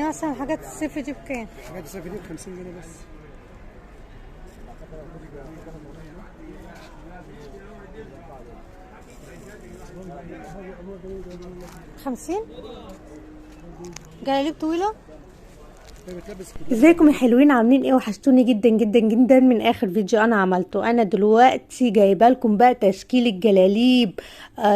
يعني مثلا حاجات الصيف دي بكام؟ حاجات الصيف دي ب50 جنيه بس. خمسين. جلاليب طويلة. بتلبس ازيكم يا حلوين، عاملين ايه؟ وحشتوني جدا جدا جدا من اخر فيديو انا عملته. انا دلوقتي جايبه لكم بقى تشكيل الجلاليب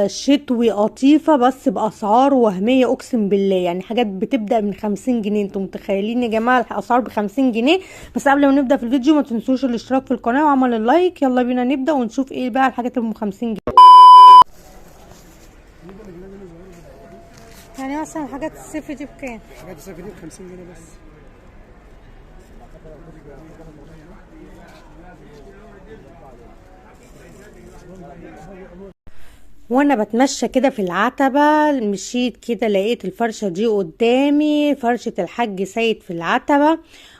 شتوي قطيفه بس باسعار وهميه، اقسم بالله. يعني حاجات بتبدا من 50 جنيه. انتم متخيلين يا جماعه الاسعار ب50 جنيه؟ بس قبل ما نبدا في الفيديو ما تنسوش الاشتراك في القناه وعمل اللايك. يلا بينا نبدا ونشوف ايه بقى الحاجات اللي ب 50 جنيه. يعني مثلا حاجات الصيف دي بكام؟ حاجات الصيف دي ب50 جنيه بس. وانا بتمشى كده في العتبة، مشيت كده لقيت الفرشة دي قدامي، فرشة الحاج سيد في العتبة.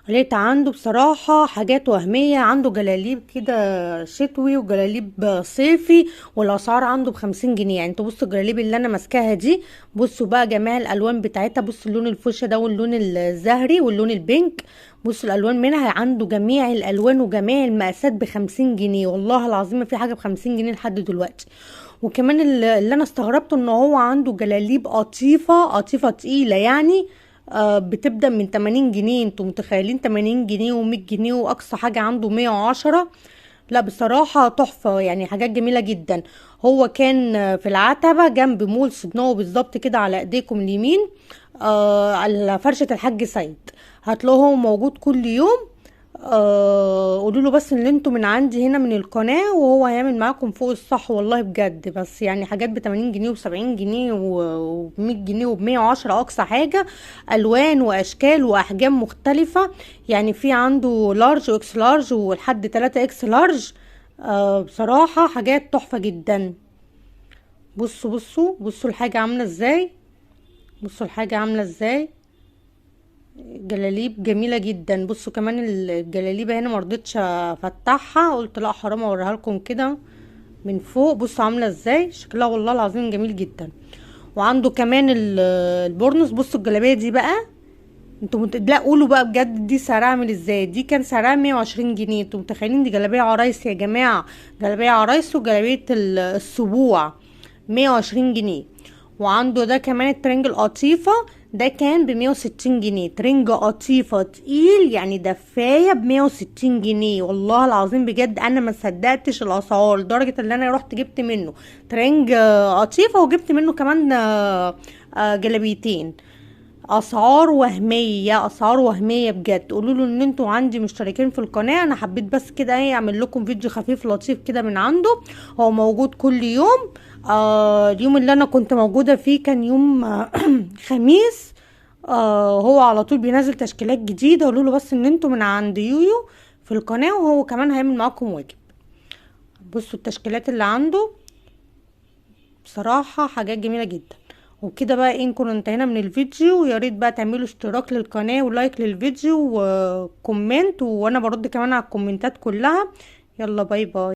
لقيت عنده بصراحة حاجات وهمية، عنده جلاليب كده شتوي وجلاليب صيفي، والاسعار عنده ب50 جنيه. يعني انتوا بصوا الجلاليب اللي انا ماسكاها دي، بصوا بقى جميع الالوان بتاعتها. بصوا اللون الفوشيا ده واللون الزهري واللون البينك، بصوا الالوان منها، عنده جميع الالوان وجميع المقاسات ب50 جنيه. والله العظيم ما في حاجة ب50 جنيه لحد دلوقتي. وكمان اللي انا استغربته ان هو عنده جلاليب قطيفة تقيلة يعني، بتبدأ من 80 جنيه. انتوا متخيلين 80 جنيه و100 جنيه واقصى حاجة عنده 110. لا بصراحة تحفة، يعني حاجات جميلة جدا. هو كان في العتبة جنب مول صدناوي بالظبط كده، على ايديكم اليمين على فرشة الحاج سيد. هتلاقوه موجود كل يوم. قولوا له بس ان انتوا من عندي هنا من القناه، وهو هيعمل معاكم فوق الصح والله بجد. بس يعني حاجات ب80 جنيه و70 جنيه و100 جنيه و110 اقصى حاجه، الوان واشكال واحجام مختلفه. يعني في عنده لارج واكس لارج ولحد 3 اكس لارج. بصراحه حاجات تحفه جدا. بصوا الحاجه عامله ازاي. بصوا الحاجه عامله ازاي، جلاليب جميله جدا. بصوا كمان الجلاليبه هنا مرضتش افتحها، قلت لا حرام اوريها لكم كده من فوق. بصوا عامله ازاي شكلها، والله العظيم جميل جدا. وعنده كمان البورنوس. بصوا الجلابيه دي بقى، انتوا لا قولوا بقى بجد دي سعرها عامل ازاي. دي كان سعرها 120 جنيه. انتوا متخيلين؟ دي جلابيه عرايس يا جماعه، جلابيه عرايس وجلابيه السبوع 120 جنيه. وعنده ده كمان الترنج القطيفة، ده كان ب160 جنيه. ترنج قطيفة تقيل يعني دفاية ب160 جنيه. والله العظيم بجد انا ما صدقتش الاسعار، لدرجة ان انا رحت جبت منه ترنج قطيفة، وجبت منه كمان جلابيتين. اسعار وهميه، اسعار وهميه بجد. قولوا له ان انتوا عندي مشتركين في القناه. انا حبيت بس كده ايه اعمل لكم فيديو خفيف لطيف كده من عنده. هو موجود كل يوم. اليوم اللي انا كنت موجوده فيه كان يوم خميس. هو على طول بينزل تشكيلات جديده. قولوا له بس ان انتوا من عند يويو في القناه، وهو كمان هيعمل معاكم واجب. بصوا التشكيلات اللي عنده بصراحة حاجات جميلة جدا. وكده بقى ايه نكون انتهينا من الفيديو. ويا ريت بقى تعملوا اشتراك للقناة ولايك للفيديو وكومنت، وانا برد كمان على الكومنتات كلها. يلا باي باي.